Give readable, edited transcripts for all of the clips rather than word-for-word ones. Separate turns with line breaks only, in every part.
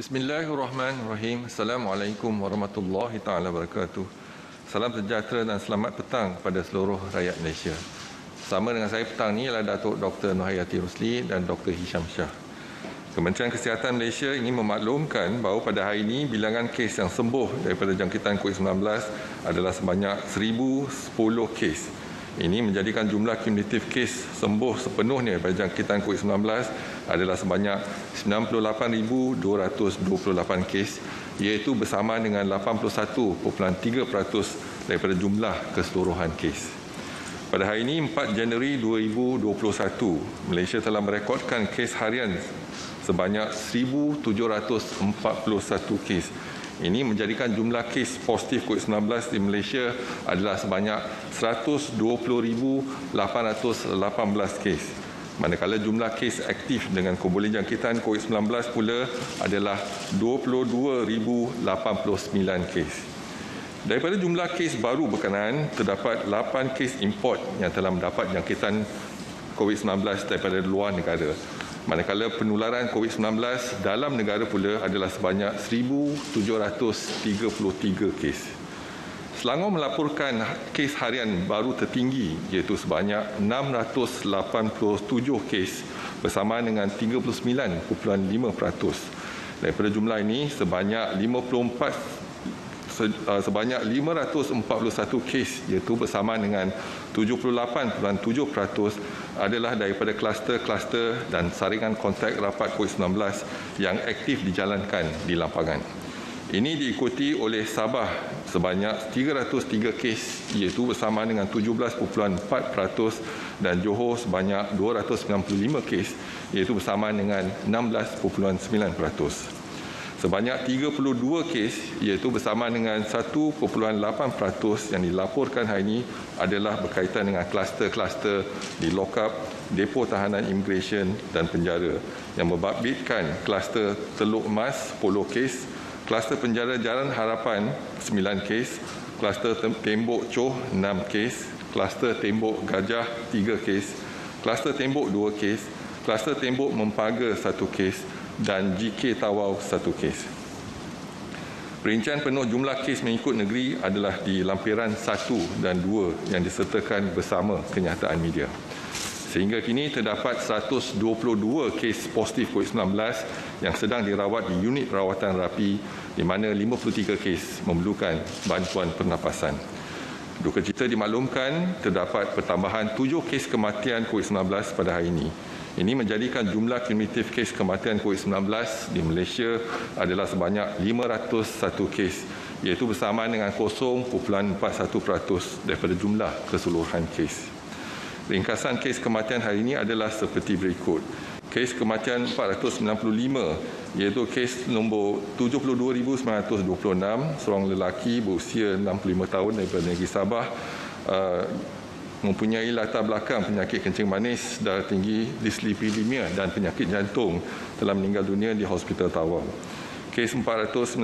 Bismillahirrahmanirrahim. Assalamualaikum warahmatullahi taala wabarakatuh. Salam sejahtera dan selamat petang kepada seluruh rakyat Malaysia. Sama dengan saya petang ini adalah Datuk Dr. Nohayati Rusli dan Dr. Hisham Shah. Kementerian Kesihatan Malaysia ingin memaklumkan bahawa pada hari ini bilangan kes yang sembuh daripada jangkitan COVID-19 adalah sebanyak 1,010 kes. Ini menjadikan jumlah kumulatif kes sembuh sepenuhnya daripada jangkitan COVID-19 adalah sebanyak 98,228 kes, iaitu bersama dengan 81.3% daripada jumlah keseluruhan kes. Pada hari ini, 4 Januari 2021, Malaysia telah merekodkan kes harian sebanyak 1,741 kes. Ini menjadikan jumlah kes positif COVID-19 di Malaysia adalah sebanyak 120,818 kes. Manakala jumlah kes aktif dengan kumulatif jangkitan COVID-19 pula adalah 22,089 kes. Daripada jumlah kes baru berkenaan, terdapat 8 kes import yang telah mendapat jangkitan COVID-19 daripada luar negara. Manakala penularan COVID-19 dalam negara pula adalah sebanyak 1,733 kes. Selangor melaporkan kes harian baru tertinggi iaitu sebanyak 687 kes bersama dengan 39.5%. Daripada jumlah ini sebanyak 541 kes iaitu bersama dengan 78.7% adalah daripada kluster-kluster dan saringan kontak rapat COVID-19 yang aktif dijalankan di lapangan. Ini diikuti oleh Sabah sebanyak 303 kes iaitu bersama dengan 17.4% dan Johor sebanyak 295 kes iaitu bersama dengan 16.9%. Sebanyak 32 kes iaitu bersama dengan 1.8% yang dilaporkan hari ini adalah berkaitan dengan kluster-kluster di lokap, depo tahanan imigresen dan penjara yang membabitkan kluster Teluk Emas 10 kes, kluster penjara Jalan Harapan 9 kes, kluster Tembok Choh 6 kes, kluster Tembok Gajah 3 kes, kluster Tembok 2 kes, kluster Tembok Mempaga 1 kes dan GK Tawau 1 kes. Perincian penuh jumlah kes mengikut negeri adalah di lampiran 1 dan 2 yang disertakan bersama kenyataan media. Sehingga kini terdapat 122 kes positif COVID-19 yang sedang dirawat di unit rawatan rapi di mana 53 kes memerlukan bantuan pernafasan. Duka cita dimaklumkan terdapat pertambahan 7 kes kematian COVID-19 pada hari ini. Ini menjadikan jumlah kumulatif kes kematian COVID-19 di Malaysia adalah sebanyak 501 kes, iaitu bersama dengan 0.41% daripada jumlah keseluruhan kes. Ringkasan kes kematian hari ini adalah seperti berikut. Kes kematian 495, iaitu kes nombor 72,926, seorang lelaki berusia 65 tahun daripada negeri Sabah, mempunyai latar belakang penyakit kencing manis, darah tinggi, dislipidemia dan penyakit jantung, telah meninggal dunia di Hospital Tawau. Kes 496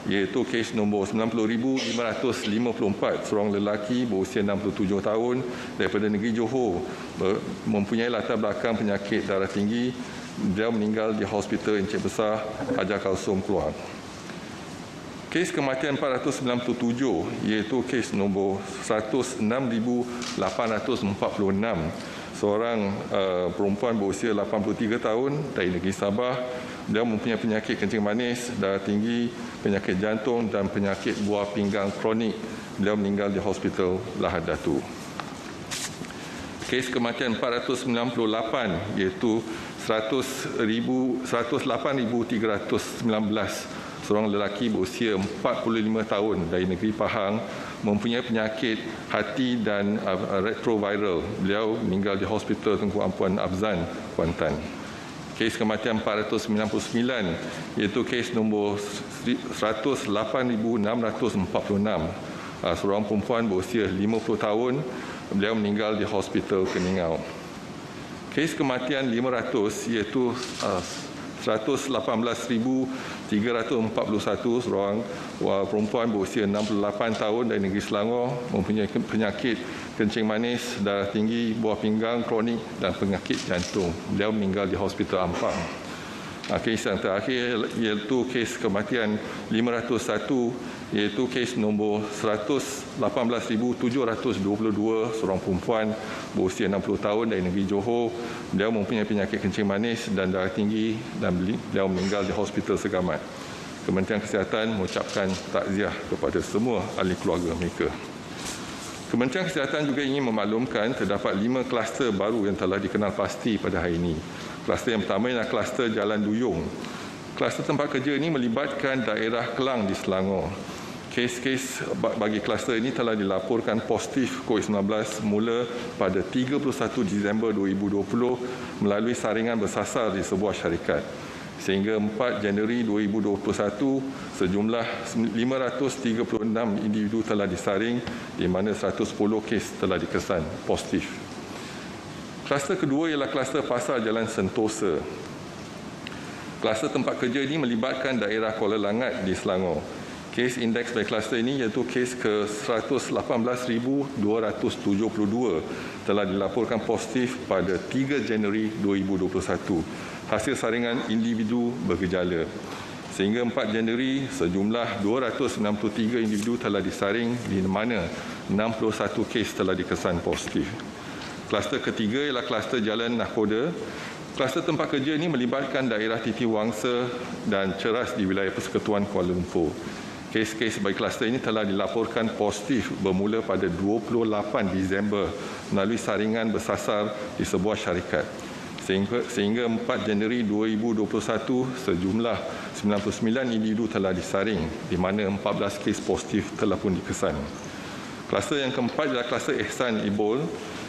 iaitu kes nombor 90,554, seorang lelaki berusia 67 tahun daripada negeri Johor, mempunyai latar belakang penyakit darah tinggi, dia meninggal di Hospital Encik Besar Hajar Kalsum Keluar. Kes kematian 497 iaitu kes nombor 106,846, seorang perempuan berusia 83 tahun dari negeri Sabah. Dia mempunyai penyakit kencing manis, darah tinggi, penyakit jantung dan penyakit buah pinggang kronik. Beliau meninggal di Hospital Lahad Datu. Kes kematian 498 iaitu 108,319, seorang lelaki berusia 45 tahun dari negeri Pahang, mempunyai penyakit hati dan retroviral. Beliau meninggal di Hospital Tengku Ampuan Abzan, Kuantan. Kes kematian 499 iaitu kes nombor 108,646, seorang perempuan berusia 50 tahun. Beliau meninggal di Hospital Keningau. Kes kematian 500 iaitu 118,341, seorang perempuan berusia 68 tahun dari negeri Selangor, mempunyai penyakit kencing manis, darah tinggi, buah pinggang kronik dan penyakit jantung. Beliau meninggal di Hospital Ampang. Kes yang terakhir iaitu kes kematian 501, iaitu kes nombor 118,722, seorang perempuan berusia 60 tahun dari negeri Johor. Beliau mempunyai penyakit kencing manis dan darah tinggi dan beliau meninggal di Hospital Segamat. Kementerian Kesihatan mengucapkan takziah kepada semua ahli keluarga mereka. Kementerian Kesihatan juga ingin memaklumkan terdapat 5 kluster baru yang telah dikenal pasti pada hari ini. Kluster yang pertama ialah kluster Jalan Duyung. Kluster tempat kerja ini melibatkan daerah Kelang di Selangor. Kes-kes bagi kluster ini telah dilaporkan positif COVID-19 mula pada 31 Disember 2020 melalui saringan bersasar di sebuah syarikat. Sehingga 4 Januari 2021, sejumlah 536 individu telah disaring di mana 110 kes telah dikesan positif. Kluster kedua ialah kluster Pasar Jalan Sentosa. Kluster tempat kerja ini melibatkan daerah Kuala Langat di Selangor. Kes indeks bagi kluster ini iaitu kes ke-118,272 telah dilaporkan positif pada 3 Januari 2021. Hasil saringan individu bergejala. Sehingga 4 Januari, sejumlah 263 individu telah disaring di mana 61 kes telah dikesan positif. Kluster ketiga ialah kluster Jalan Nakhoda. Kluster tempat kerja ini melibatkan daerah Titi Wangsa dan Ceras di wilayah Persekutuan Kuala Lumpur. Kes-kes bagi kluster ini telah dilaporkan positif bermula pada 28 Disember melalui saringan bersasar di sebuah syarikat. Sehingga 4 Januari 2021, sejumlah 99 individu telah disaring di mana 14 kes positif telah pun dikesan. Kluster yang keempat adalah kluster Ihsan Ibol.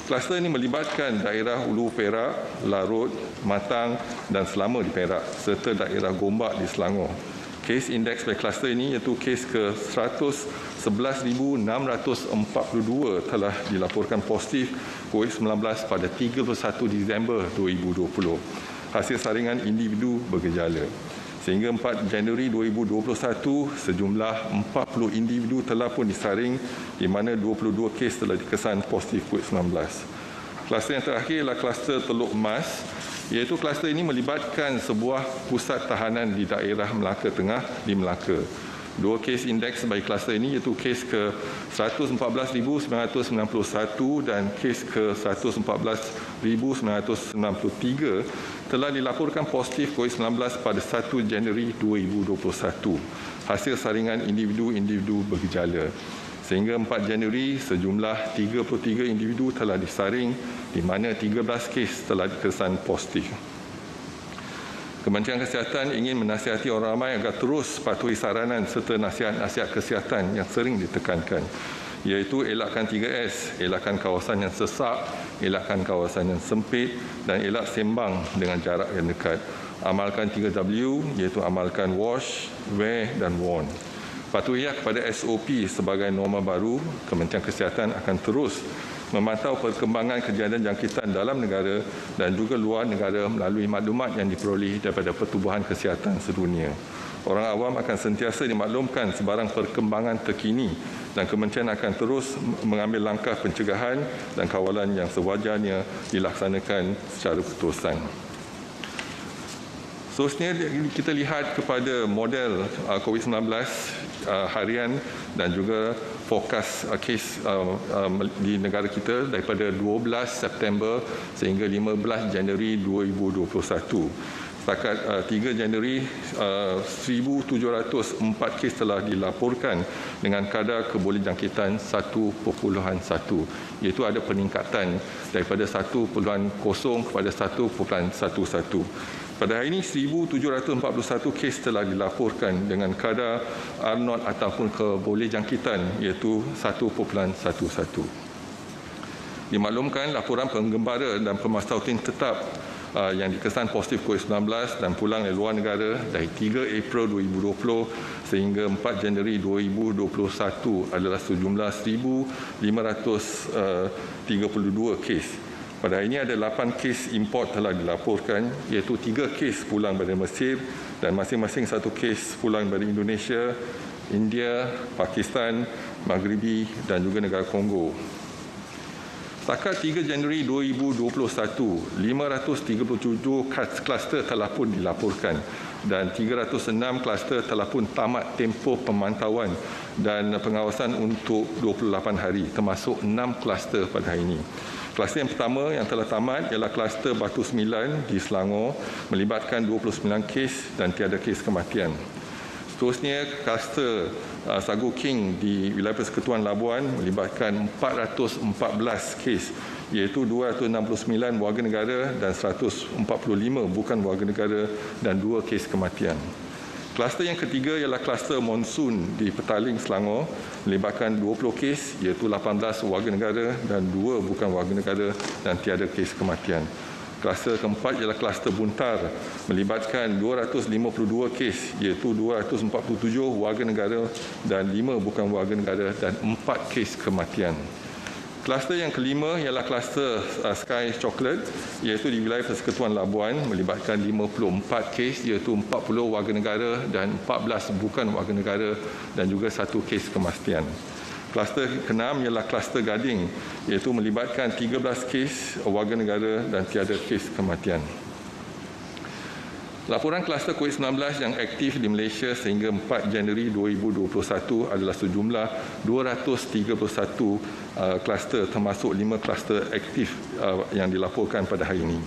Kluster ini melibatkan daerah Ulu Perak, Larut, Matang dan Selama di Perak serta daerah Gombak di Selangor. Kes indeks bagi kluster ini iaitu kes ke-111,642 telah dilaporkan positif COVID-19 pada 31 Disember 2020. Hasil saringan individu bergejala. Sehingga 4 Januari 2021, sejumlah 40 individu telah pun disaring di mana 22 kes telah dikesan positif COVID-19. Kluster yang terakhir ialah kluster Teluk Emas, iaitu kluster ini melibatkan sebuah pusat tahanan di daerah Melaka Tengah di Melaka. 2 kes indeks bagi kluster ini iaitu kes ke-114,991 dan kes ke-114,993 telah dilaporkan positif COVID-19 pada 1 Januari 2021. Hasil saringan individu-individu bergejala. Sehingga 4 Januari, sejumlah 33 individu telah disaring di mana 13 kes telah dikesan positif. Kementerian Kesihatan ingin menasihati orang ramai agar terus patuhi saranan serta nasihat-nasihat kesihatan yang sering ditekankan, iaitu elakkan 3S, elakkan kawasan yang sesak, elakkan kawasan yang sempit dan elak sembang dengan jarak yang dekat. Amalkan 3W, iaitu amalkan wash, wear dan warn. Patuhilah kepada SOP sebagai norma baru. Kementerian Kesihatan akan terus memantau perkembangan kejadian jangkitan dalam negara dan juga luar negara melalui maklumat yang diperoleh daripada Pertubuhan Kesihatan Sedunia. Orang awam akan sentiasa dimaklumkan sebarang perkembangan terkini dan kementerian akan terus mengambil langkah pencegahan dan kawalan yang sewajarnya dilaksanakan secara berterusan. Seterusnya kita lihat kepada model COVID-19 harian dan juga fokus kes di negara kita daripada 12 September sehingga 15 Januari 2021. Setakat 3 Januari, 1,704 kes telah dilaporkan dengan kadar kebolehjangkitan 1.1, iaitu ada peningkatan daripada 1.0 kepada 1.11. Pada hari ini, 1,741 kes telah dilaporkan dengan kadar R0 ataupun kebolehjangkitan iaitu 1.11. Dimaklumkan laporan penggembara dan pemastautin tetap yang dikesan positif COVID-19 dan pulang dari luar negara dari 3 April 2020 sehingga 4 Januari 2021 adalah sejumlah 1,532 kes. Pada hari ini ada 8 kes import telah dilaporkan, iaitu 3 kes pulang dari Mesir dan masing-masing 1 kes pulang dari Indonesia, India, Pakistan, Maghribi dan juga negara Kongo. Setakat 3 Januari 2021, 537 kluster telah pun dilaporkan dan 306 kluster telah pun tamat tempoh pemantauan dan pengawasan untuk 28 hari, termasuk 6 kluster pada hari ini. Kluster yang pertama yang telah tamat ialah kluster Batu 9 di Selangor, melibatkan 29 kes dan tiada kes kematian. Seterusnya, kluster Sagu King di wilayah Persekutuan Labuan melibatkan 414 kes, iaitu 269 warga negara dan 145 bukan warga negara dan 2 kes kematian. Kluster yang ketiga ialah kluster monsun di Petaling, Selangor, melibatkan 20 kes, iaitu 18 warga negara dan 2 bukan warga negara dan tiada kes kematian. Kluster keempat ialah kluster Buntar, melibatkan 252 kes, iaitu 247 warga negara dan 5 bukan warga negara dan 4 kes kematian. Kluster yang kelima ialah kluster Sky Chocolate, iaitu di wilayah Persekutuan Labuan, melibatkan 54 kes, iaitu 40 warga negara dan 14 bukan warga negara dan juga 1 kes kematian. Kluster keenam ialah kluster Gading, iaitu melibatkan 13 kes warga negara dan tiada kes kematian. Laporan kluster COVID-19 yang aktif di Malaysia sehingga 4 Januari 2021 adalah sejumlah 231 kluster, termasuk 5 kluster aktif yang dilaporkan pada hari ini.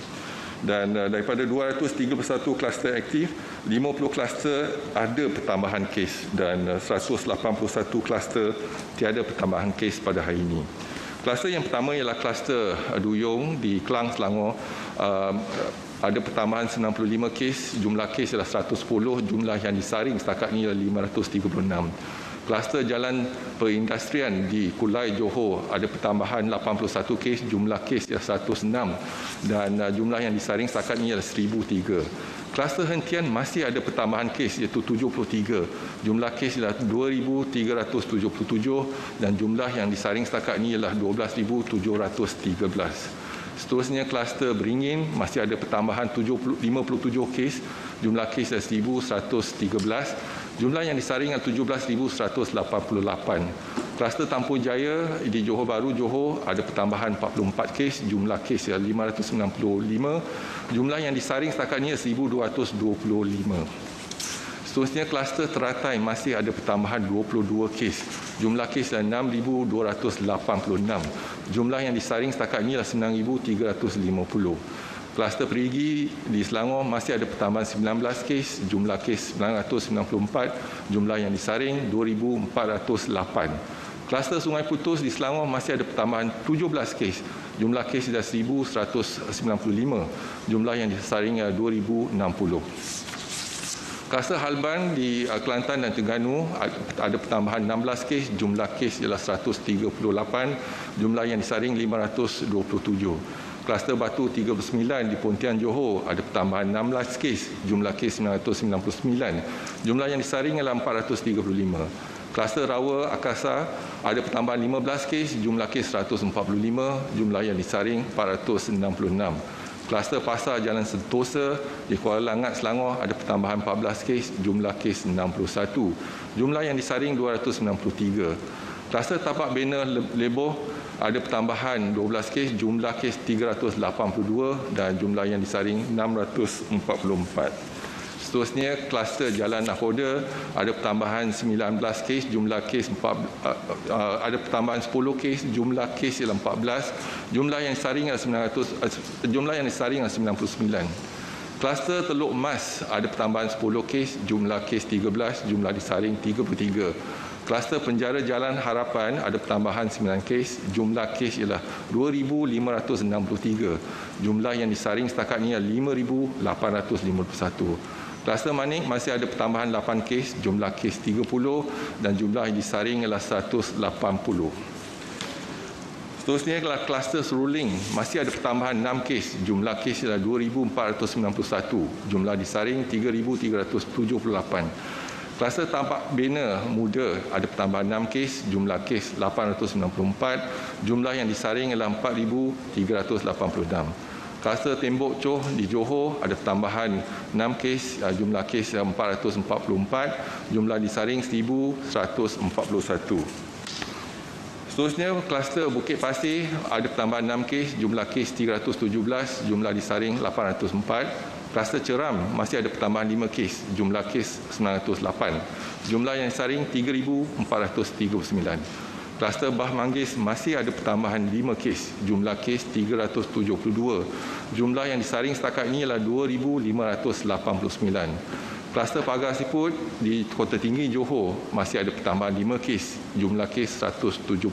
Dan daripada 231 kluster aktif, 50 kluster ada pertambahan kes dan 181 kluster tiada pertambahan kes pada hari ini. Kluster yang pertama ialah kluster Duyung di Klang, Selangor. Ada pertambahan 95 kes, jumlah kes ialah 110, jumlah yang disaring setakat ini ialah 536. Kluster Jalan Perindustrian di Kulai, Johor, ada pertambahan 81 kes, jumlah kes ialah 106 dan jumlah yang disaring setakat ini ialah 1003. Kluster Hentian masih ada pertambahan kes, iaitu 73. Jumlah kes ialah 2,377 dan jumlah yang disaring setakat ini ialah 12,713. Seterusnya, kluster Beringin masih ada pertambahan 57 kes, jumlah kes ialah 1,113. Jumlah yang disaring adalah 17,188. Kluster Tampur Jaya di Johor Bahru, Johor, ada pertambahan 44 kes, jumlah kes ialah 595. Jumlah yang disaring setakat ini 1,225. Seterusnya, kluster Teratai masih ada pertambahan 22 kes. Jumlah kes ialah 6,286. Jumlah yang disaring setakat ini ialah 9,350. Kluster Perigi di Selangor masih ada pertambahan 19 kes, jumlah kes 994, jumlah yang disaring 2,408. Kluster Sungai Putus di Selangor masih ada pertambahan 17 kes, jumlah kes adalah 1,195, jumlah yang disaring 2,060. Kluster Halban di Kelantan dan Terengganu ada pertambahan 16 kes, jumlah kes ialah 138, jumlah yang disaring 527. Kluster Batu 39 di Pontian, Johor, ada pertambahan 16 kes, jumlah kes 999, jumlah yang disaring adalah 435. Kluster Rawa Akasa ada pertambahan 15 kes, jumlah kes 145, jumlah yang disaring 466. Kluster Pasar Jalan Sentosa di Kuala Langat, Selangor, ada pertambahan 14 kes, jumlah kes 61, jumlah yang disaring 293. Kluster Tapak Bena Leboh ada pertambahan 12 kes, jumlah kes 382 dan jumlah yang disaring 644. Seterusnya, kluster Jalan Nakhoda ada pertambahan 19 kes, jumlah kes ada pertambahan 10 kes, jumlah kes ialah 14, jumlah yang disaring adalah 99. Kluster Teluk Mas ada pertambahan 10 kes, jumlah kes 13, jumlah disaring 33. Kluster Penjara Jalan Harapan ada pertambahan 9 kes, jumlah kes ialah 2,563. Jumlah yang disaring setakat ini adalah 5,851. Kluster Manik masih ada pertambahan 8 kes, jumlah kes 30 dan jumlah yang disaring ialah 180. Seterusnya adalah kluster Seruling, masih ada pertambahan 6 kes, jumlah kes ialah 2,491, jumlah disaring 3,378. Kluster Tapak Bena Muda ada pertambahan 6 kes, jumlah kes 894, jumlah yang disaring ialah 4,386. Kluster Tembok Choh di Johor ada pertambahan 6 kes, jumlah kes 444, jumlah disaring 1,141. Seterusnya, kluster Bukit Pasir ada pertambahan 6 kes, jumlah kes 317, jumlah disaring 804. Kluster Ceram masih ada pertambahan 5 kes, jumlah kes 908. Jumlah yang disaring 3,439. Kluster Bah Manggis masih ada pertambahan 5 kes, jumlah kes 372. Jumlah yang disaring setakat ini ialah 2,589. Kluster Pagar Siput di Kota Tinggi Johor masih ada pertambahan 5 kes, jumlah kes 179.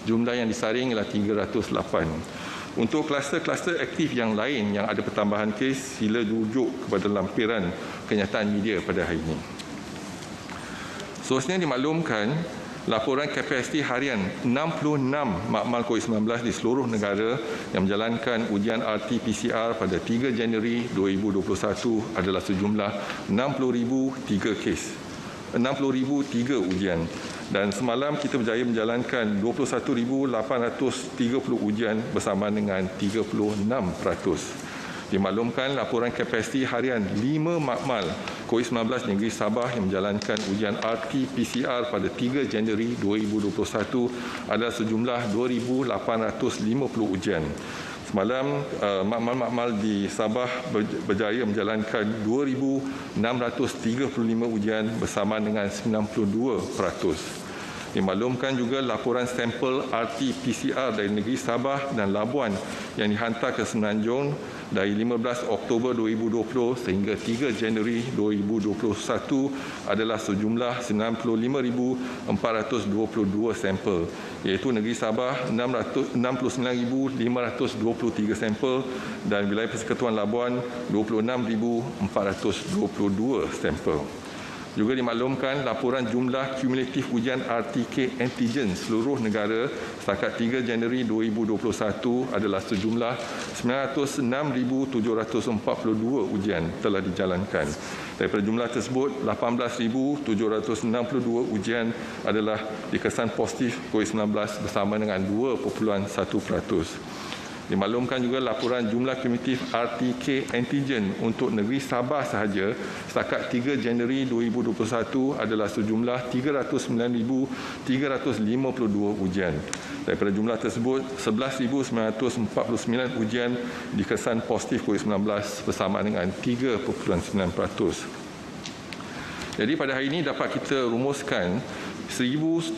Jumlah yang disaring ialah 308. Untuk kluster-kluster aktif yang lain yang ada pertambahan kes, sila rujuk kepada lampiran kenyataan media pada hari ini. Seterusnya dimaklumkan, laporan kapasiti harian 66 makmal COVID-19 di seluruh negara yang menjalankan ujian RT-PCR pada 3 Januari 2021 adalah sejumlah 60,003 kes. 60,003 ujian. Dan semalam kita berjaya menjalankan 21,830 ujian bersama dengan 36%. Dimaklumkan laporan kapasiti harian 5 makmal COVID-19 negeri Sabah yang menjalankan ujian RT-PCR pada 3 Januari 2021 adalah sejumlah 2,850 ujian. Semalam, makmal-makmal di Sabah berjaya menjalankan 2,635 ujian bersama dengan 92%. Dimaklumkan juga laporan sampel RT-PCR dari negeri Sabah dan Labuan yang dihantar ke Semenanjung dari 15 Oktober 2020 sehingga 3 Januari 2021 adalah sejumlah 95,422 sampel, iaitu negeri Sabah 69,523 sampel dan wilayah Persekutuan Labuan 26,422 sampel. Juga dimaklumkan laporan jumlah kumulatif ujian RTK antigen seluruh negara setakat 3 Januari 2021 adalah sejumlah 906,742 ujian telah dijalankan. Daripada jumlah tersebut, 18,762 ujian adalah dikesan positif COVID-19 bersama dengan 2.1%. Dimaklumkan juga laporan jumlah kumulatif RTK antigen untuk negeri Sabah sahaja setakat 3 Januari 2021 adalah sejumlah 309,352 ujian. Daripada jumlah tersebut, 11,949 ujian dikesan positif COVID-19 bersama dengan 3.9%. Jadi pada hari ini dapat kita rumuskan 1,741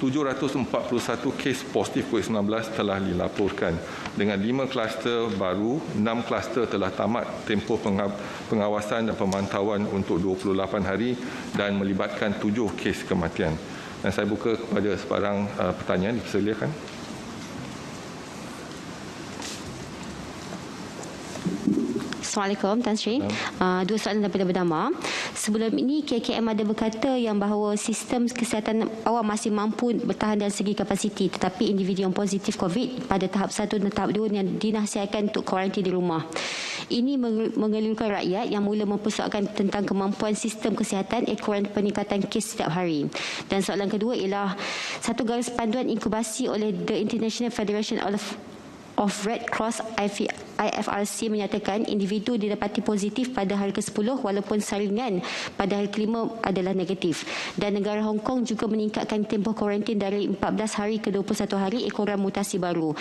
kes positif COVID-19 telah dilaporkan dengan 5 kluster baru, 6 kluster telah tamat tempoh pengawasan dan pemantauan untuk 28 hari dan melibatkan 7 kes kematian. Dan saya buka kepada sebarang pertanyaan, dipersilakan.
Assalamualaikum Tan Sri. Dua soalan daripada bernama. Sebelum ini KKM ada berkata yang bahawa sistem kesihatan awam masih mampu bertahan dari segi kapasiti, tetapi individu yang positif COVID pada tahap 1 dan tahap 2 yang dinasihatkan untuk kuarantin di rumah. Ini mengelurkan rakyat yang mula mempersoalkan tentang kemampuan sistem kesihatan ekoran peningkatan kes setiap hari. Dan soalan kedua ialah satu garis panduan inkubasi oleh The International Federation of Red Cross IFRC menyatakan individu didapati positif pada hari ke-10 walaupun saringan pada hari ke-5 adalah negatif. Dan negara Hong Kong juga meningkatkan tempoh kuarantin dari 14 hari ke 21 hari ekoran mutasi baru.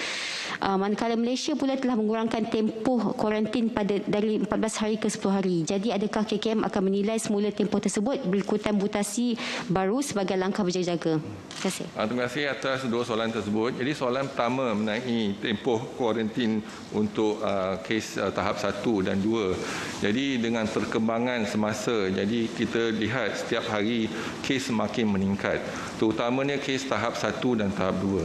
Manakala Malaysia pula telah mengurangkan tempoh kuarantin dari 14 hari ke 10 hari. Jadi adakah KKM akan menilai semula tempoh tersebut berikutan mutasi baru sebagai langkah berjaga-jaga? Terima kasih.
Terima kasih atas dua soalan tersebut. Jadi soalan pertama mengenai tempoh kuarantin untuk kes tahap 1 dan 2. Jadi dengan perkembangan semasa, jadi kita lihat setiap hari kes semakin meningkat. Terutamanya kes tahap 1 dan tahap 2.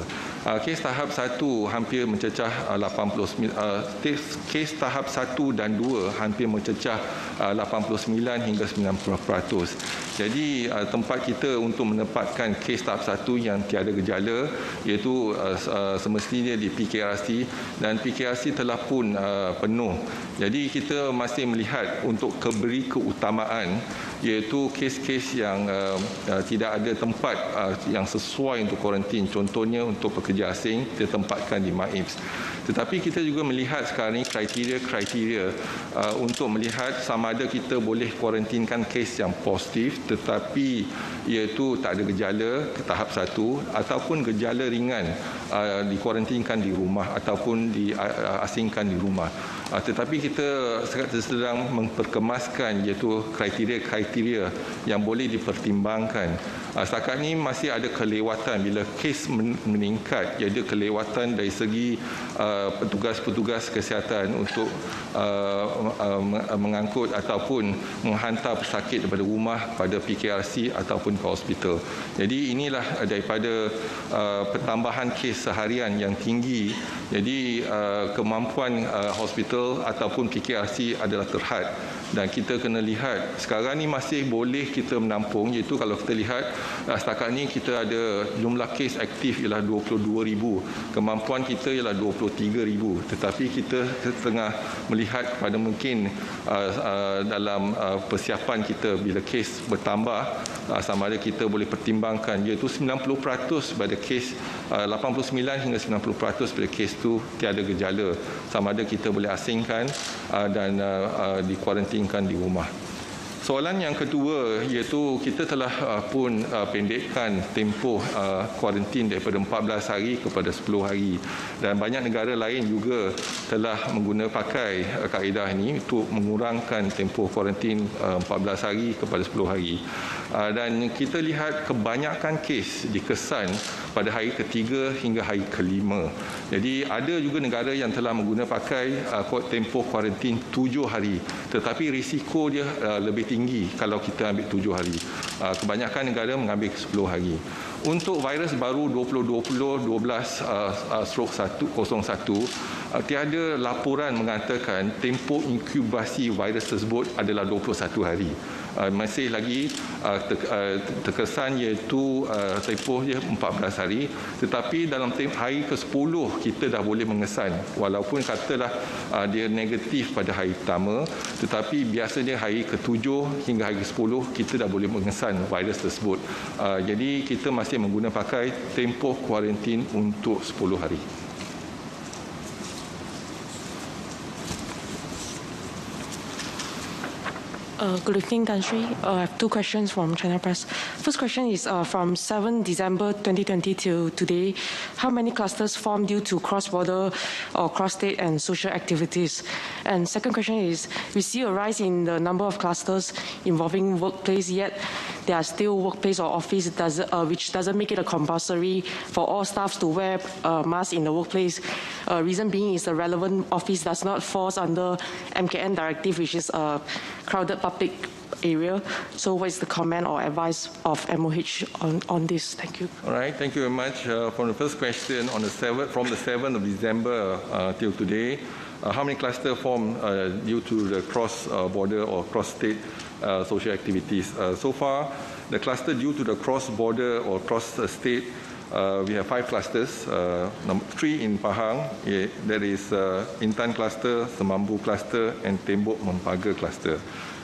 Kes tahap 1 hampir mencecah 89, kes tahap 1 dan 2 hampir mencecah 89 hingga 90%. Jadi tempat kita untuk menempatkan kes tahap 1 yang tiada gejala iaitu semestinya di PKRC, dan PKRC telah pun penuh. Jadi kita masih melihat untuk beri keutamaan iaitu kes-kes yang tidak ada tempat yang sesuai untuk kuarantin. Contohnya untuk pekerja asing ditempatkan di MAIPS. Tetapi kita juga melihat sekarang ini kriteria untuk melihat sama ada kita boleh kuarantinkan kes yang positif tetapi iaitu tak ada gejala ke tahap 1 ataupun gejala ringan dikuarantinkan di rumah ataupun diasingkan di rumah. Tetapi kita sedang memperkemaskan iaitu kriteria-kriteria yang boleh dipertimbangkan. Setakat ini masih ada kelewatan bila kes meningkat, iaitu kelewatan dari segi petugas-petugas kesihatan untuk mengangkut ataupun menghantar pesakit daripada rumah pada PKRC ataupun ke hospital. Jadi inilah daripada pertambahan kes seharian yang tinggi. Jadi kemampuan hospital ataupun PKRC adalah terhad. Dan kita kena lihat sekarang ni masih boleh kita menampung, iaitu kalau kita lihat setakat ni kita ada jumlah kes aktif ialah 22,000, kemampuan kita ialah 23,000, tetapi kita tengah melihat kepada mungkin dalam persiapan kita bila kes bertambah sama ada kita boleh pertimbangkan iaitu 90% pada kes 89 hingga 90% pada kes tu tiada gejala, sama ada kita boleh asingkan dan dikuarantinkan di rumah. Soalan yang kedua iaitu kita telah pun pendekkan tempoh kuarantin daripada 14 hari kepada 10 hari dan banyak negara lain juga telah pakai kaedah ini untuk mengurangkan tempoh kuarantin 14 hari kepada 10 hari. Dan kita lihat kebanyakan kes dikesan pada hari ketiga hingga hari kelima. Jadi ada juga negara yang telah pakai tempoh kuarantin 7 hari, tetapi risiko dia lebih tinggi kalau kita ambil 7 hari. Kebanyakan negara mengambil 10 hari. Untuk virus baru 2020-12/01, tiada laporan mengatakan tempoh inkubasi virus tersebut adalah 21 hari. Masih lagi terkesan iaitu tempoh dia 14 hari, tetapi dalam hari ke-10 kita dah boleh mengesan walaupun katalah dia negatif pada hari pertama, tetapi biasanya hari ke-7 hingga hari ke-10 kita dah boleh mengesan virus tersebut. Jadi kita masih pakai tempoh kuarantin untuk 10 hari.
Good evening, Tan Sri. I have two questions from China Press. First question is from 7 December 2020 to today, how many clusters formed due to cross-border or cross-state and social activities? And second question is, we see a rise in the number of clusters involving workplace, yet there are still workplace or office which doesn't make it a compulsory for all staffs to wear masks in the workplace. Reason being is the relevant office does not fall under MKN directive, which is a crowded public area. So what is the comment or advice of MOH on this? Thank you.
All right, thank you very much. For the first question, on the 7th, from the 7th of December till today, how many clusters formed due to the cross-border or cross-state social activities? So far, the cluster due to the cross-border or cross-state, we have 5 clusters, 3 in Pahang, there is Intan cluster, Semambu cluster and Tembok Mempaga cluster.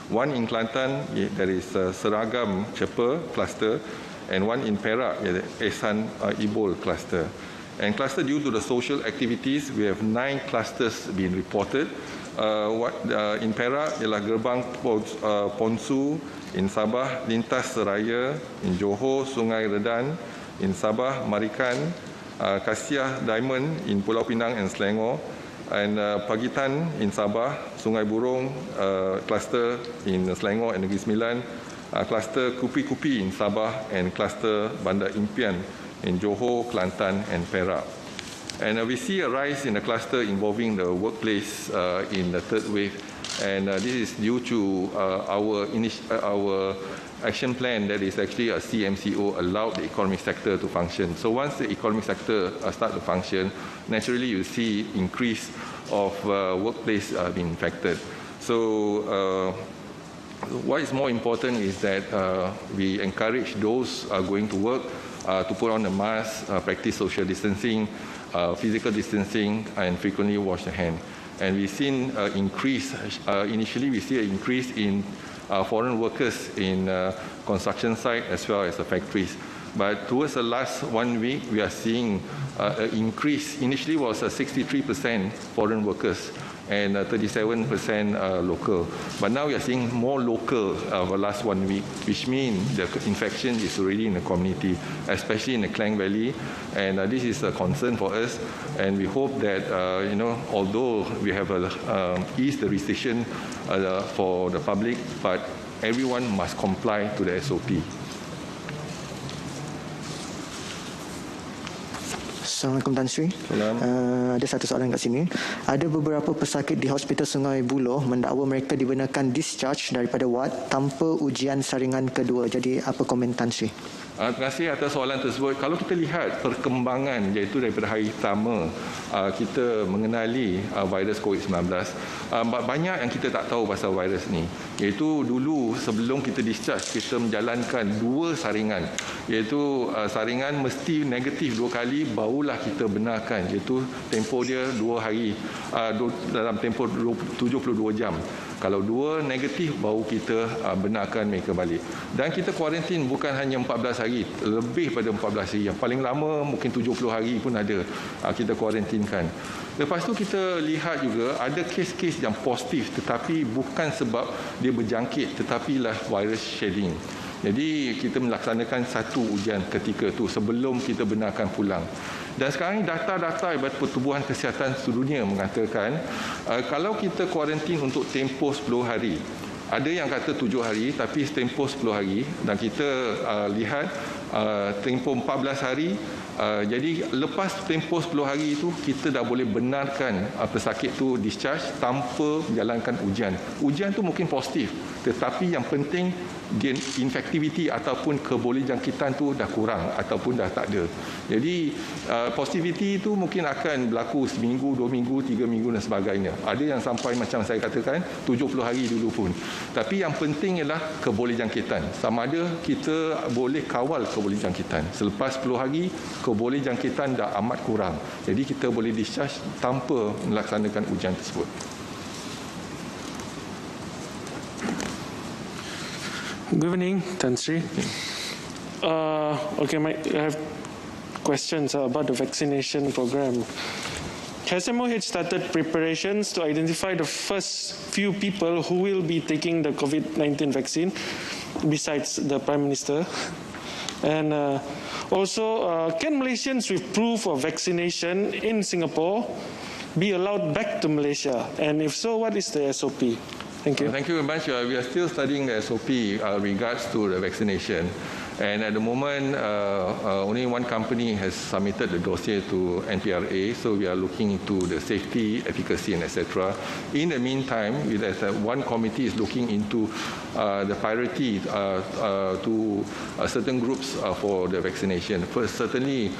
1 in Kelantan, there is Seragam Cepa cluster, and 1 in Perak, Ehsan Ibol cluster. And cluster due to the social activities, we have 9 clusters being reported. In Perak ialah Gerbang Ponsu, in Sabah Lintas Seraya, in Johor Sungai Redan, in Sabah Marikan, Kasih Diamond in Pulau Pinang and Selangor, and Pagitan in Sabah, Sungai Burong cluster in Selangor and Negeri Sembilan, cluster Kupi-Kupi in Sabah, and cluster Bandar Impian in Johor, Kelantan and Perak. And we see a rise in the cluster involving the workplace in the third wave, and this is due to our action plan that is actually a CMCO allowed the economic sector to function. So once the economic sector start to function, naturally you see increase of workplace being infected. So what is more important is that we encourage those going to work to put on a mask, practice social distancing, physical distancing, and frequently wash the hand. And we've seen increase, initially we see an increase in foreign workers in construction site as well as the factories. But towards the last 1 week, we are seeing increase. Initially was 63% foreign workers and 37% local. But now we are seeing more local for the last 1 week, which means the infection is already in the community, especially in the Klang Valley. And this is a concern for us. And we hope that, although we have eased the restriction for the public, but everyone must comply to the SOP.
Assalamualaikum Tan Sri. Ada satu soalan kat sini. Ada beberapa pesakit di Hospital Sungai Buloh mendakwa mereka dibenarkan discharge daripada ward tanpa ujian saringan kedua. Jadi apa komen Tan Sri?
Terima kasih atas soalan tersebut. Kalau kita lihat perkembangan, iaitu daripada hari pertama kita mengenali virus COVID-19, banyak yang kita tak tahu pasal virus ni. Iaitu dulu sebelum kita discharge, kita menjalankan 2 saringan. Iaitu saringan mesti negatif 2 kali, barulah kita benarkan. Iaitu tempoh dia 2 hari, dalam tempoh 72 jam. Kalau 2 negatif, baru kita benarkan mereka balik. Dan kita kuarantin bukan hanya 14 hari, lebih pada 14 hari. Yang paling lama mungkin 70 hari pun ada kita kuarantinkan. Lepas tu kita lihat juga ada kes-kes yang positif, tetapi bukan sebab dia berjangkit, tetapi lah virus shedding. Jadi kita melaksanakan satu ujian ketika itu sebelum kita benarkan pulang. Dan sekarang data-data daripada Pertubuhan Kesihatan Sedunia mengatakan kalau kita kuarantin untuk tempoh 10 hari, ada yang kata 7 hari tapi tempoh 10 hari, dan kita lihat tempoh 14 hari. Jadi lepas tempoh 10 hari itu kita dah boleh benarkan pesakit itu discharge tanpa menjalankan ujian. Ujian tu mungkin positif, tetapi yang penting dia infectivity ataupun kebolehjangkitan tu dah kurang ataupun dah tak ada. Jadi positivity itu mungkin akan berlaku seminggu, 2 minggu, 3 minggu dan sebagainya. Ada yang sampai macam saya katakan 70 hari dulu pun. Tapi yang penting ialah kebolehjangkitan. Sama ada kita boleh kawal kebolehjangkitan. Selepas 10 hari kebolehjangkitan dah amat kurang. Jadi kita boleh discharge tanpa melaksanakan ujian tersebut.
Good evening, Tan Sri. I have questions about the vaccination program. Has MOH started preparations to identify the first few people who will be taking the COVID-19 vaccine besides the Prime Minister? And also, can Malaysians with proof of vaccination in Singapore be allowed back to Malaysia? And if so, what is the SOP? Thank you.
Thank you very much. We are still studying the SOP regards to the vaccination. And at the moment, only one company has submitted the dossier to NPRA, so we are looking into the safety, efficacy, and etc. In the meantime, one committee is looking into the priority to certain groups for the vaccination. First, certainly,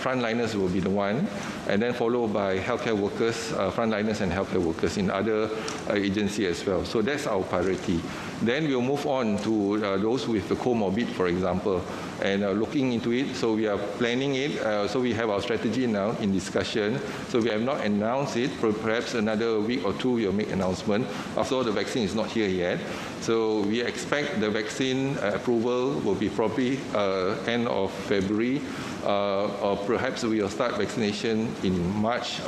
frontliners will be the one, and then followed by healthcare workers, frontliners and healthcare workers in other agencies as well. So that's our priority. Then we'll move on to those with the comorbid, for example, and looking into it. So we are planning it. So we have our strategy now in discussion. So we have not announced it. Perhaps another week or two we'll make announcement. After all, the vaccine is not here yet. So we expect the vaccine approval will be probably end of February. Or perhaps we will start vaccination in March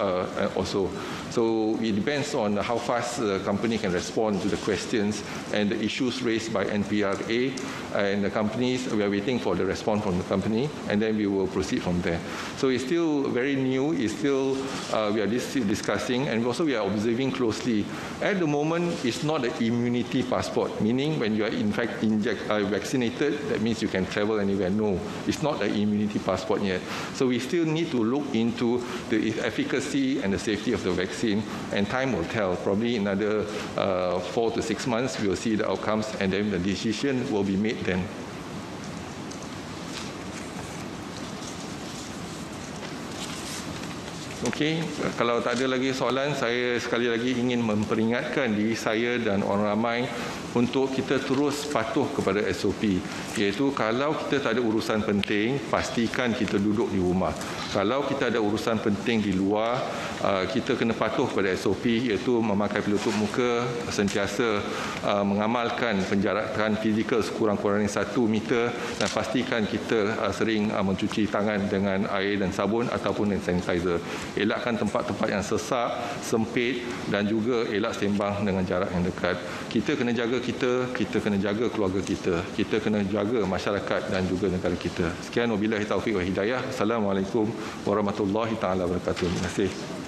also. So it depends on how fast the company can respond to the questions and the issues raised by NPRA and the companies. We are waiting for the response from the company, and then we will proceed from there. So it's still very new. It's still we are discussing, and also we are observing closely. At the moment, it's not an immunity passport, meaning when you are in fact vaccinated, that means you can travel anywhere. No, it's not an immunity passport yet. So we still need to look into the efficacy and the safety of the vaccine, and time will tell. Probably another 4 to 6 months, we will see the outcomes, and then the decision will be made then. Okey, kalau tak ada lagi soalan, saya sekali lagi ingin memperingatkan diri saya dan orang ramai untuk kita terus patuh kepada SOP. Iaitu kalau kita tak ada urusan penting, pastikan kita duduk di rumah. Kalau kita ada urusan penting di luar, kita kena patuh kepada SOP, iaitu memakai penutup muka, sentiasa mengamalkan penjarakan fizikal sekurang-kurangnya 1 meter dan pastikan kita sering mencuci tangan dengan air dan sabun ataupun dengan sanitizer. Elakkan tempat-tempat yang sesak, sempit dan juga elak sembang dengan jarak yang dekat. Kita kena jaga kita kena jaga keluarga kita kena jaga masyarakat dan juga negara kita. Sekian, wabillahi taufiq wa hidayah. Assalamualaikum warahmatullahi taala wabarakatuh. Terima kasih.